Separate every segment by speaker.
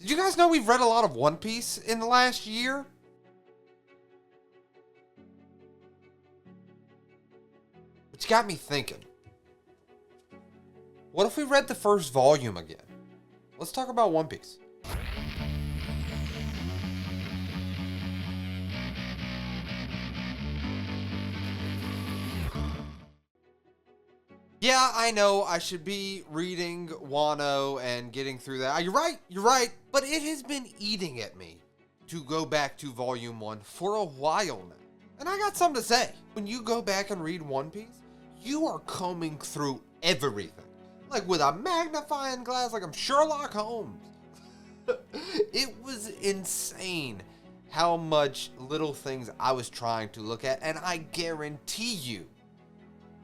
Speaker 1: Did you guys know we've read a lot of One Piece in the last year? Which got me thinking. What if we read the first volume again? Let's talk about One Piece. Yeah, I know I should be reading Wano and getting through that. You're right. But it has been eating at me to go back to Volume 1 for a while now. And I got something to say. When you go back and read One Piece, you are combing through everything. Like with a magnifying glass, like I'm Sherlock Holmes. It was insane how much little things I was trying to look at, and I guarantee you,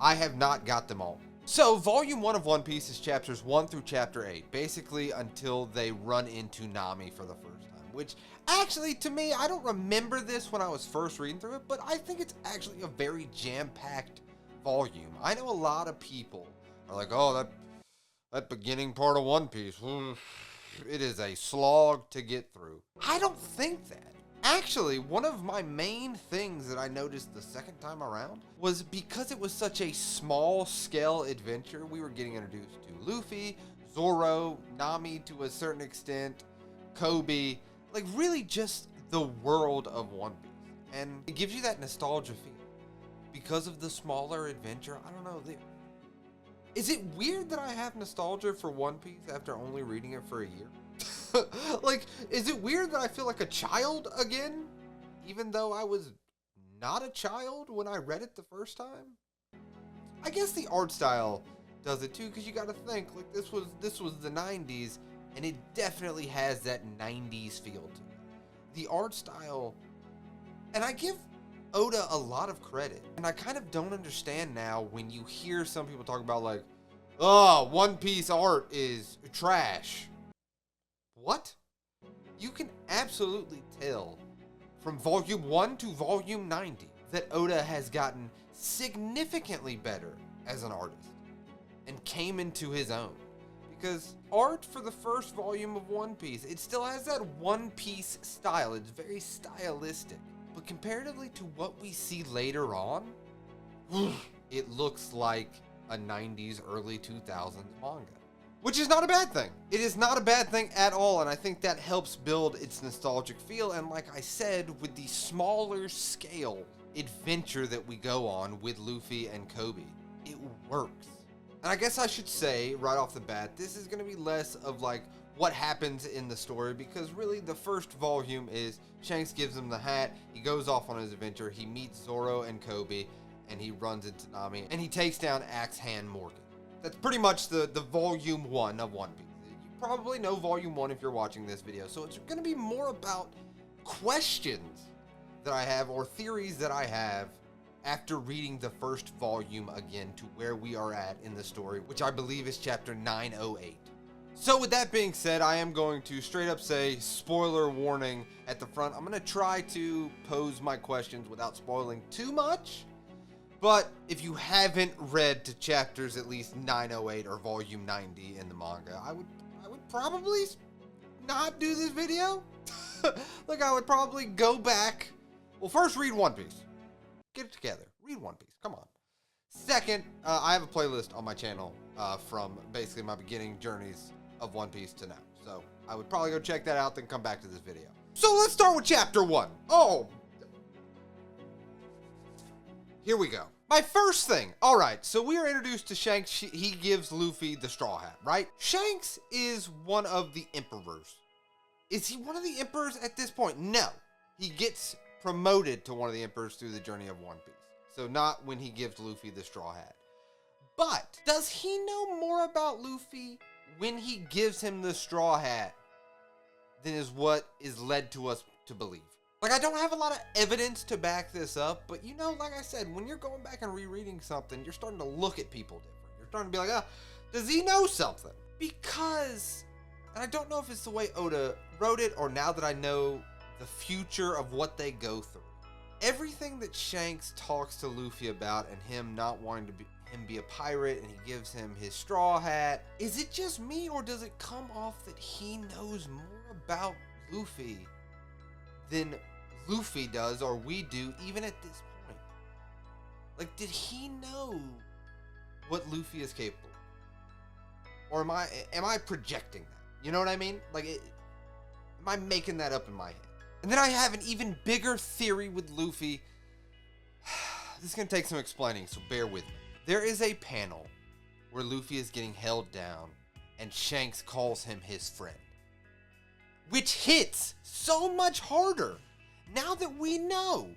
Speaker 1: I have not got them all. So, Volume 1 of One Piece is chapters 1 through chapter 8, basically until they run into Nami for the first time, which actually, to me, I don't remember this when I was first reading through it, but I think it's actually a very jam-packed volume. I know a lot of people are like, oh, that beginning part of One Piece, it is a slog to get through. I don't think that. Actually, one of my main things that I noticed the second time around was because it was such a small-scale adventure, we were getting introduced to Luffy, Zoro, Nami to a certain extent, Koby, like really just the world of One Piece. And it gives you that nostalgia feel. Because of the smaller adventure, I don't know, is it weird that I have nostalgia for One Piece after only reading it for a year? Like, is it weird that I feel like a child again? Even though I was not a child when I read it the first time? I guess the art style does it too, because you gotta think, like, this was the 90s, and it definitely has that 90s feel to it. The art style, and I give Oda a lot of credit, and I kind of don't understand now when you hear some people talk about, like, oh, One Piece art is trash. What? You can absolutely tell from Volume 1 to Volume 90 that Oda has gotten significantly better as an artist and came into his own. Because art for the first volume of One Piece, it still has that One Piece style. It's very stylistic. But comparatively to what we see later on, it looks like a 90s, early 2000s manga. Which is not a bad thing. It is not a bad thing at all, and I think that helps build its nostalgic feel. And like I said, with the smaller scale adventure that we go on with Luffy and Koby, it works. And I guess I should say right off the bat, this is going to be less of like what happens in the story, because really the first volume is Shanks gives him the hat, he goes off on his adventure, he meets Zoro and Koby, and he runs into Nami, and he takes down Axe Hand Morgan. That's pretty much the Volume 1 of One Piece. You probably know Volume 1 if you're watching this video, so it's going to be more about questions that I have, or theories that I have, after reading the first volume again to where we are at in the story, which I believe is chapter 908. So with that being said, I am going to straight up say, spoiler warning at the front. I'm going to try to pose my questions without spoiling too much. But if you haven't read to chapters at least 908 or volume 90 in the manga, I would probably not do this video. Like, I would probably go back. Well, first read One Piece. Get it together. Read One Piece. Come on. Second, I have a playlist on my channel from basically my beginning journeys of One Piece to now. So I would probably go check that out, then come back to this video. So let's start with chapter 1. Oh, here we go. My first thing. All right, so we are introduced to Shanks. He gives Luffy the straw hat, right? Shanks is one of the emperors. Is he one of the emperors at this point? No. He gets promoted to one of the emperors through the journey of One Piece. So not when he gives Luffy the straw hat. But does he know more about Luffy when he gives him the straw hat than is what is led to us to believe? Like, I don't have a lot of evidence to back this up, but you know, like I said, when you're going back and rereading something, you're starting to look at people different. You're starting to be like, does he know something? Because, and I don't know if it's the way Oda wrote it or now that I know the future of what they go through. Everything that Shanks talks to Luffy about and him not wanting to be a pirate, and he gives him his straw hat, is it just me, or does it come off that he knows more about Luffy than Luffy does, or we do, even at this point. Like, did he know what Luffy is capable of? Or am I projecting that? You know what I mean? Like, am I making that up in my head? And then I have an even bigger theory with Luffy. This is going to take some explaining, so bear with me. There is a panel where Luffy is getting held down, and Shanks calls him his friend. Which hits so much harder now that we know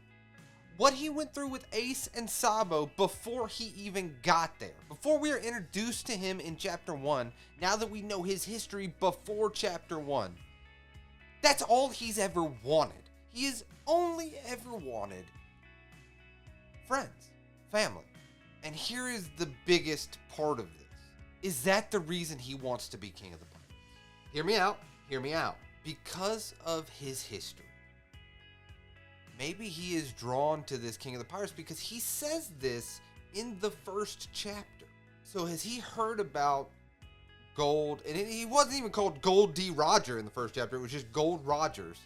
Speaker 1: what he went through with Ace and Sabo before he even got there. Before we are introduced to him in Chapter 1, now that we know his history before Chapter 1. That's all he's ever wanted. He has only ever wanted friends, family. And here is the biggest part of this. Is that the reason he wants to be King of the Pirates? Hear me out. Hear me out. Because of his history. Maybe he is drawn to this King of the Pirates because he says this in the first chapter. So has he heard about Gold? And he wasn't even called Gold D. Roger in the first chapter. It was just Gold Rogers.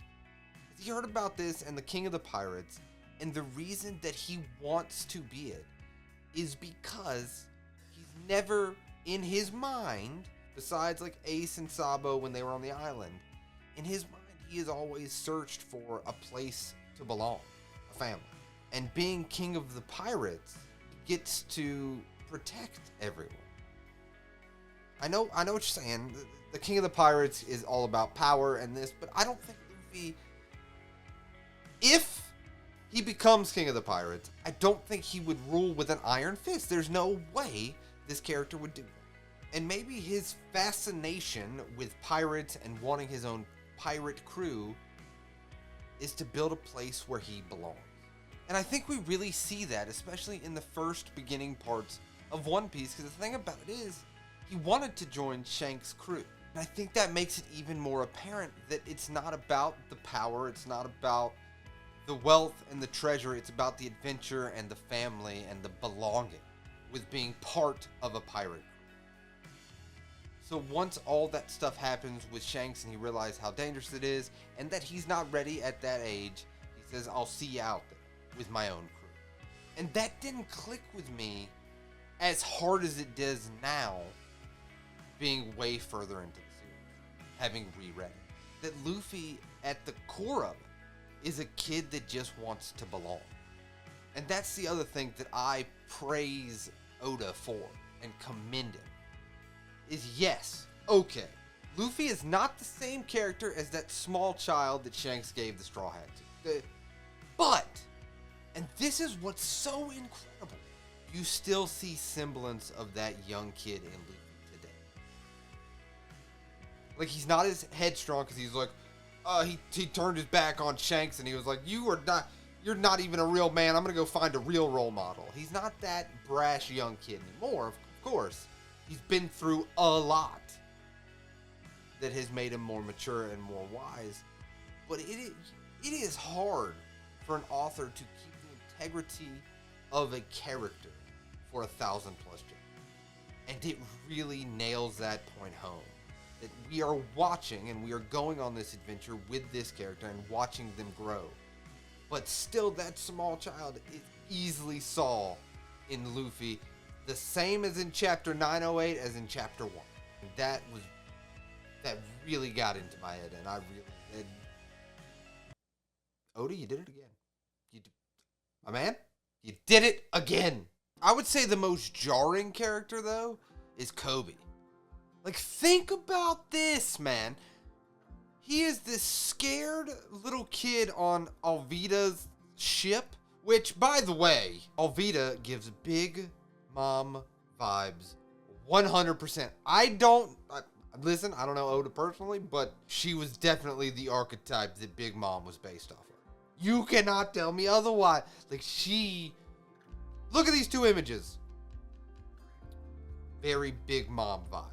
Speaker 1: Has he heard about this and the King of the Pirates? And the reason that he wants to be it is because he's never, in his mind, besides like Ace and Sabo when they were on the island, in his mind, he has always searched for a place to belong, a family. And being King of the Pirates gets to protect everyone. I know what you're saying. The King of the Pirates is all about power and this, but I don't think Luffy, if he becomes King of the Pirates, I don't think he would rule with an iron fist. There's no way this character would do that. And maybe his fascination with pirates and wanting his own pirate crew is to build a place where he belongs. And I think we really see that, especially in the first beginning parts of One Piece, because the thing about it is, he wanted to join Shanks' crew. And I think that makes it even more apparent that it's not about the power, it's not about the wealth and the treasure, it's about the adventure and the family and the belonging with being part of a pirate. So once all that stuff happens with Shanks and he realizes how dangerous it is and that he's not ready at that age, he says, I'll see you out there with my own crew. And that didn't click with me as hard as it does now, being way further into the series, having reread it. That Luffy, at the core of it, is a kid that just wants to belong. And that's the other thing that I praise Oda for and commend him. Is yes, okay, Luffy is not the same character as that small child that Shanks gave the straw hat to. But, and this is what's so incredible, you still see semblance of that young kid in Luffy today. Like, he's not as headstrong because he's like, he turned his back on Shanks and he was like, you're not even a real man, I'm gonna go find a real role model. He's not that brash young kid anymore, of course. He's been through a lot that has made him more mature and more wise. But it is hard for an author to keep the integrity of a character for 1,000+ chapters. And it really nails that point home. That we are watching and we are going on this adventure with this character and watching them grow. But still, that small child is easily saw in Luffy the same as in chapter 908 as in chapter 1. And that really got into my head, and I really did. Oda, you did it again. My man, you did it again. I would say the most jarring character, though, is Koby. Like, think about this, man. He is this scared little kid on Alvida's ship, which, by the way, Alvida gives big mom vibes 100%. Listen, I don't know Oda personally, but she was definitely the archetype that Big Mom was based off of. You cannot tell me otherwise. Like, look at these two images. Very Big Mom vibes.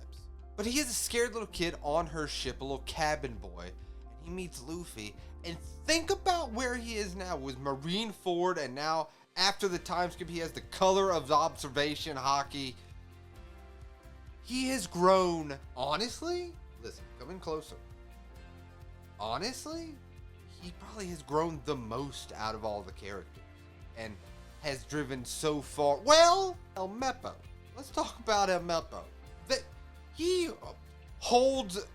Speaker 1: But he is a scared little kid on her ship, a little cabin boy, and he meets Luffy. And think about where he is now with Marineford, and now after the time skip, he has the color of observation hockey. He has grown, honestly, listen, come in closer. honestly, he probably has grown the most out of all the characters and has driven so far. Well, Helmeppo. Let's talk about Helmeppo. That he holds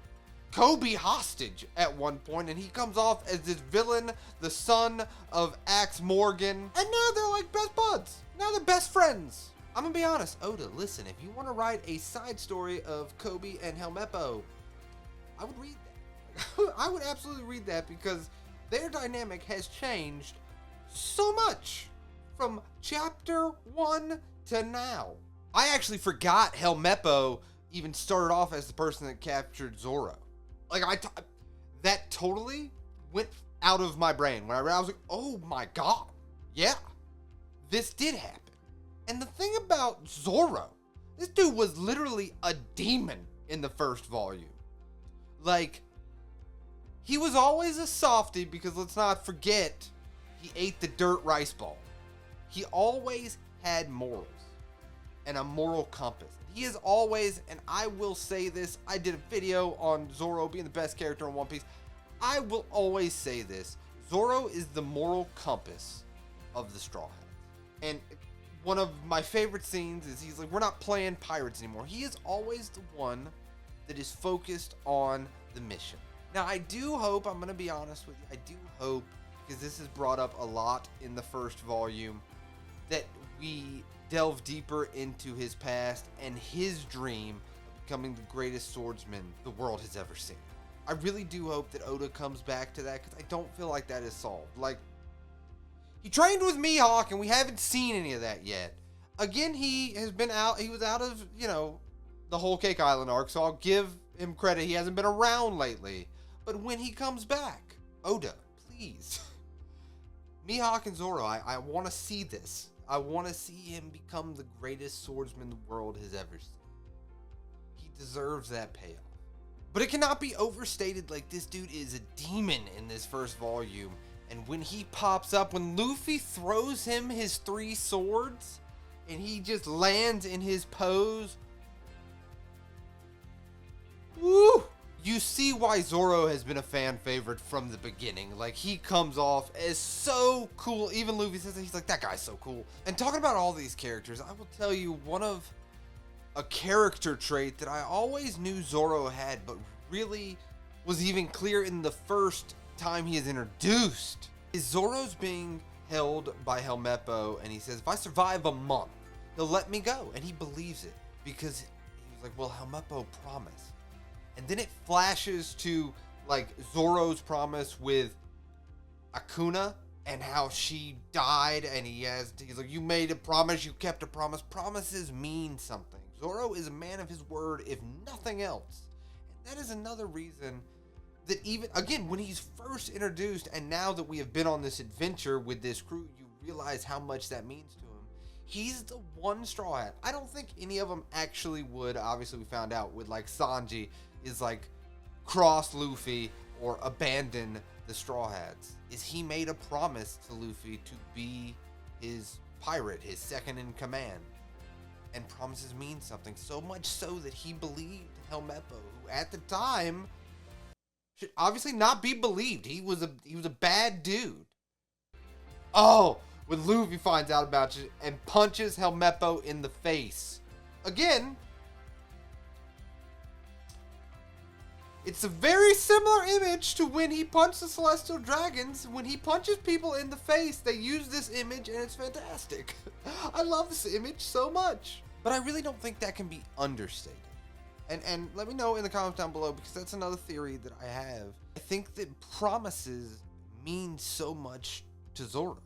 Speaker 1: Koby hostage at one point, and he comes off as this villain, the son of Axe Morgan, and now they're like best buds. Now they're best friends. I'm gonna be honest, Oda, listen, if you want to write a side story of Koby and Helmeppo, I would read that. I would absolutely read that because their dynamic has changed so much from chapter 1 to now. I actually forgot Helmeppo even started off as the person that captured Zoro. Like, that totally went out of my brain. When I read, I was like, oh my god, yeah, this did happen. And the thing about Zoro, this dude was literally a demon in the first volume. Like, he was always a softie because let's not forget, he ate the dirt rice ball. He always had morals and a moral compass. He is always, and I will say this, I did a video on Zoro being the best character in One Piece. I will always say this, Zoro is the moral compass of the Straw Hats. And one of my favorite scenes is he's like, we're not playing pirates anymore. He is always the one that is focused on the mission. Now, I do hope, I'm going to be honest with you, I do hope, because this is brought up a lot in the first volume, that we delve deeper into his past and his dream of becoming the greatest swordsman the world has ever seen. I really do hope that Oda comes back to that because I don't feel like that is solved. Like, he trained with Mihawk and we haven't seen any of that yet. Again, he has been out, he was out of, the Whole Cake Island arc, so I'll give him credit. He hasn't been around lately. But when he comes back, Oda, please. Mihawk and Zoro, I want to see this. I want to see him become the greatest swordsman the world has ever seen. He deserves that payoff. But it cannot be overstated, like, this dude is a demon in this first volume. And when he pops up, when Luffy throws him his 3 swords, and he just lands in his pose, woo! You see why Zoro has been a fan favorite from the beginning. Like, he comes off as so cool. Even Luffy says that, he's like, that guy's so cool. And talking about all these characters, I will tell you one of a character trait that I always knew Zoro had, but really was even clear in the first time he is introduced, is Zoro's being held by Helmeppo, and he says, if I survive a month, he'll let me go. And he believes it because he was like, well, Helmeppo promised. And then it flashes to, like, Zoro's promise with Akuna and how she died, and he's like, you made a promise, you kept a promise. Promises mean something. Zoro is a man of his word, if nothing else. And that is another reason that even, again, when he's first introduced, and now that we have been on this adventure with this crew, you realize how much that means to him. He's the one Straw Hat. I don't think any of them actually would, obviously we found out with, like, Sanji, is like cross Luffy or abandon the Straw Hats. Is he made a promise to Luffy to be his pirate, his second in command. And promises mean something, so much so that he believed Helmeppo, who at the time should obviously not be believed. He was a bad dude. Oh, when Luffy finds out about it and punches Helmeppo in the face. Again, it's a very similar image to when he punched the Celestial Dragons. When he punches people in the face, they use this image, and it's fantastic. I love this image so much. But I really don't think that can be understated. And let me know in the comments down below, because that's another theory that I have. I think that promises mean so much to Zoro.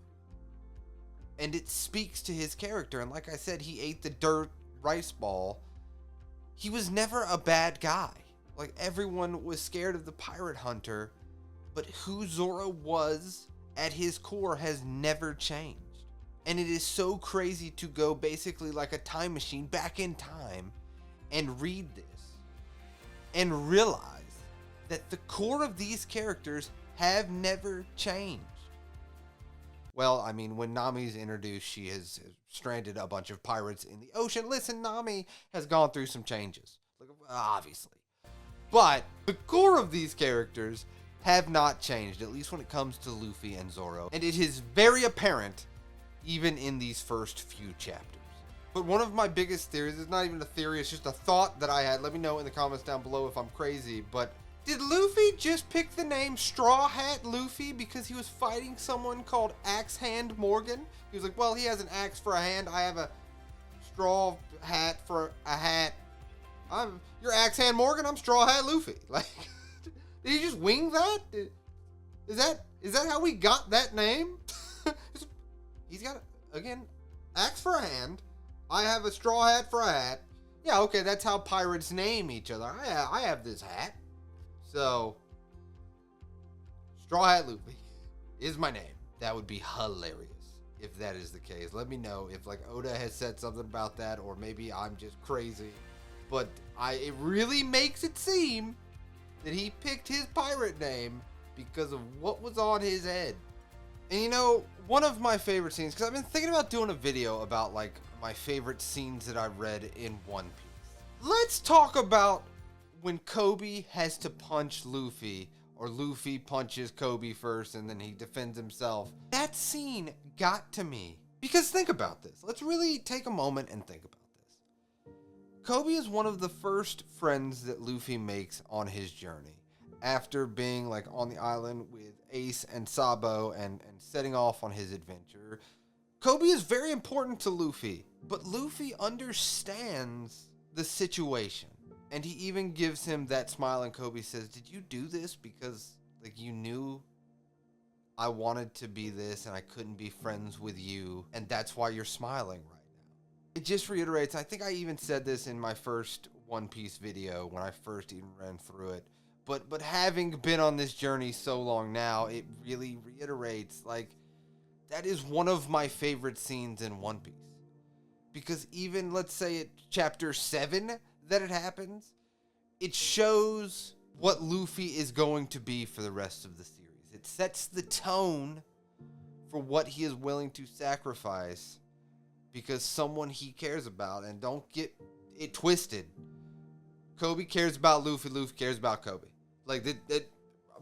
Speaker 1: And it speaks to his character. And like I said, he ate the dirt rice ball. He was never a bad guy. Like, everyone was scared of the pirate hunter, but who Zoro was at his core has never changed. And it is so crazy to go basically like a time machine back in time and read this and realize that the core of these characters have never changed. Well, I mean, when Nami's introduced, she has stranded a bunch of pirates in the ocean. Listen, Nami has gone through some changes, obviously. But the core of these characters have not changed, at least when it comes to Luffy and Zoro. And it is very apparent even in these first few chapters. But one of my biggest theories, it's not even a theory, it's just a thought that I had. Let me know in the comments down below if I'm crazy, but did Luffy just pick the name Straw Hat Luffy because he was fighting someone called Axe Hand Morgan? He was like, well, he has an axe for a hand, I have a straw hat for a hat. You're Axe Hand Morgan, I'm Straw Hat Luffy. Like, did he just wing that? Is that how we got that name? He's got, again, axe for a hand. I have a straw hat for a hat. Yeah, okay, that's how pirates name each other. I have this hat. So, Straw Hat Luffy is my name. That would be hilarious if that is the case. Let me know if, like, Oda has said something about that, or maybe I'm just crazy. But it really makes it seem that he picked his pirate name because of what was on his head. And you know, one of my favorite scenes, because I've been thinking about doing a video about, like, my favorite scenes that I've read in One Piece. Let's talk about when Koby has to punch Luffy, or Luffy punches Koby first and then he defends himself. That scene got to me. Because think about this. Let's really take a moment and think about this. Koby is one of the first friends that Luffy makes on his journey. After being, like, on the island with Ace and Sabo and setting off on his adventure, Koby is very important to Luffy, but Luffy understands the situation. And he even gives him that smile, and Koby says, did you do this because, like, you knew I wanted to be this and I couldn't be friends with you, and that's why you're smiling right now? It just reiterates, I think I even said this in my first One Piece video when I first even ran through it, but having been on this journey so long now, it really reiterates, like, that is one of my favorite scenes in One Piece. Because even, let's say at chapter 7 that it happens, it shows what Luffy is going to be for the rest of the series. It sets the tone for what he is willing to sacrifice because someone he cares about. And don't get it twisted. Koby cares about Luffy, Luffy cares about Koby. Like,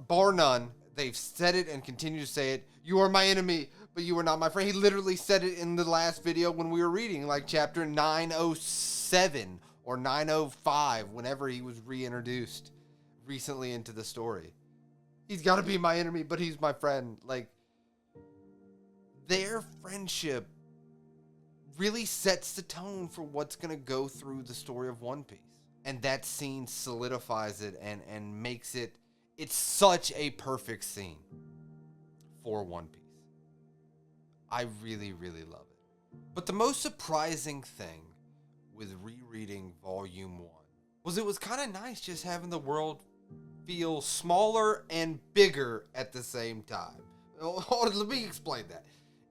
Speaker 1: bar none, they've said it and continue to say it. You are my enemy, but you are not my friend. He literally said it in the last video when we were reading, like, chapter 907 or 905, whenever he was reintroduced recently into the story. He's got to be my enemy, but he's my friend. Like, their friendship really sets the tone for what's going to go through the story of One Piece. And that scene solidifies it and makes it, it's such a perfect scene for One Piece. I really, really love it. But the most surprising thing with rereading Volume 1 was it was kind of nice just having the world feel smaller and bigger at the same time. Let me explain that.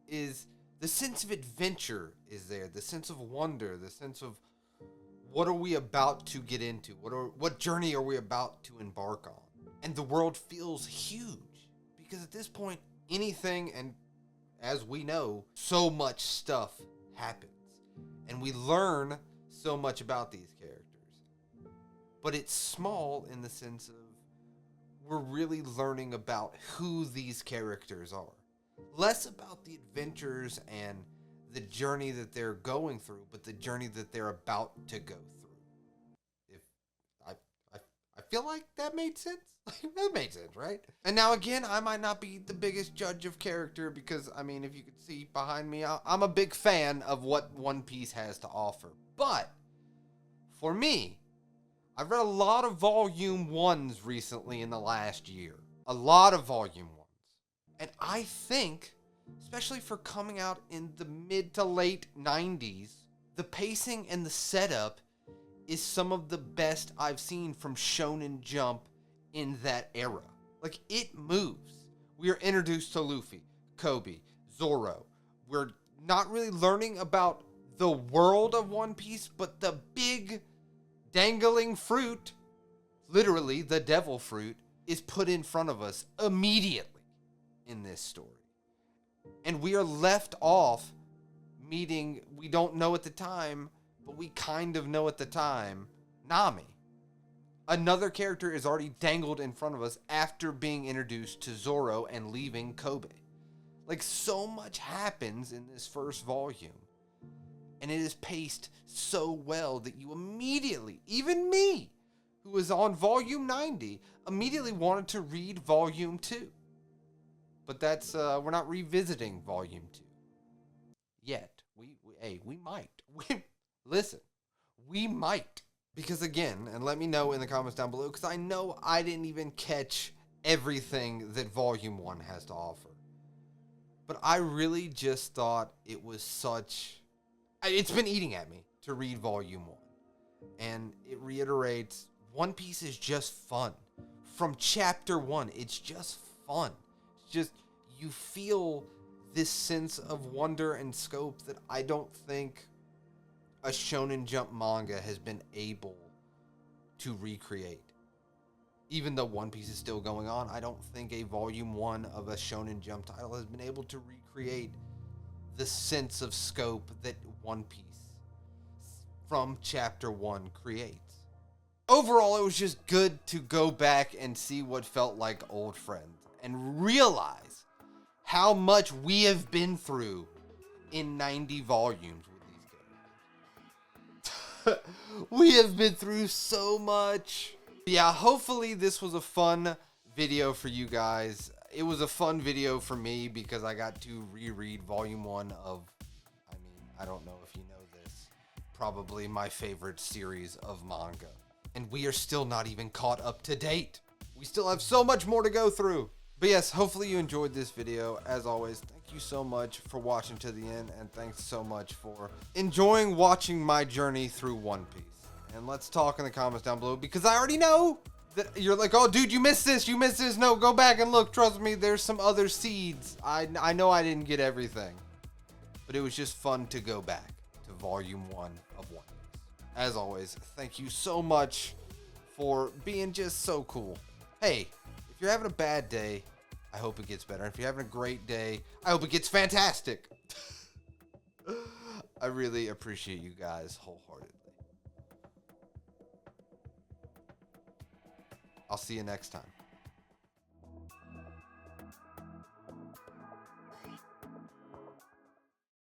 Speaker 1: Is the sense of adventure is there, the sense of wonder, the sense of what are we about to get into? What journey are we about to embark on? And the world feels huge because at this point, anything, and as we know, so much stuff happens. And we learn so much about these characters. But it's small in the sense of we're really learning about who these characters are. Less about the adventures and the journey that they're going through, but the journey that they're about to go through. If I feel like that made sense. That made sense, right? And now again, I might not be the biggest judge of character because, I mean, if you could see behind me, I'm a big fan of what One Piece has to offer. But for me, I've read a lot of Volume 1s recently in the last year. A lot of Volume 1s. And I think, especially for coming out in the mid to late 90s, the pacing and the setup is some of the best I've seen from Shonen Jump in that era. Like, it moves. We are introduced to Luffy, Koby, Zoro. We're not really learning about the world of One Piece, but the big dangling fruit, literally the devil fruit, is put in front of us immediately in this story. And we are left off meeting, we don't know at the time, but we kind of know at the time, Nami. Another character is already dangled in front of us after being introduced to Zoro and leaving Koby. Like, so much happens in this first volume. And it is paced so well that you immediately, even me, who was on volume 90, immediately wanted to read volume 2. But that's, we're not revisiting volume 2 yet. We might. Listen, we might. Because again, and let me know in the comments down below, because I know I didn't even catch everything that volume 1 has to offer. But I really just thought it was such... It's been eating at me to read volume 1. And it reiterates, One Piece is just fun. From chapter 1, it's just fun. It's just, you feel this sense of wonder and scope that I don't think a Shonen Jump manga has been able to recreate. Even though One Piece is still going on, I don't think a volume 1 of a Shonen Jump title has been able to recreate the sense of scope that One Piece from chapter 1 creates. Overall, it was just good to go back and see what felt like old friends and realize how much we have been through in 90 volumes with these characters. We have been through so much. Yeah, hopefully this was a fun video for you guys. It was a fun video for me because I got to reread volume 1 of, I don't know if you know this, probably my favorite series of manga. And we are still not even caught up to date. We still have so much more to go through. But yes, hopefully you enjoyed this video. As always, thank you so much for watching to the end, and thanks so much for enjoying watching my journey through One Piece. And let's talk in the comments down below, because I already know that you're like, oh dude, you missed this, you missed this. No, go back and look. Trust me, there's some other seeds. I know I didn't get everything, but it was just fun to go back to volume 1 of One Piece. As always, thank you so much for being just so cool. Hey, if you're having a bad day, I hope it gets better. If you're having a great day, I hope it gets fantastic. I really appreciate you guys wholeheartedly. I'll see you next time.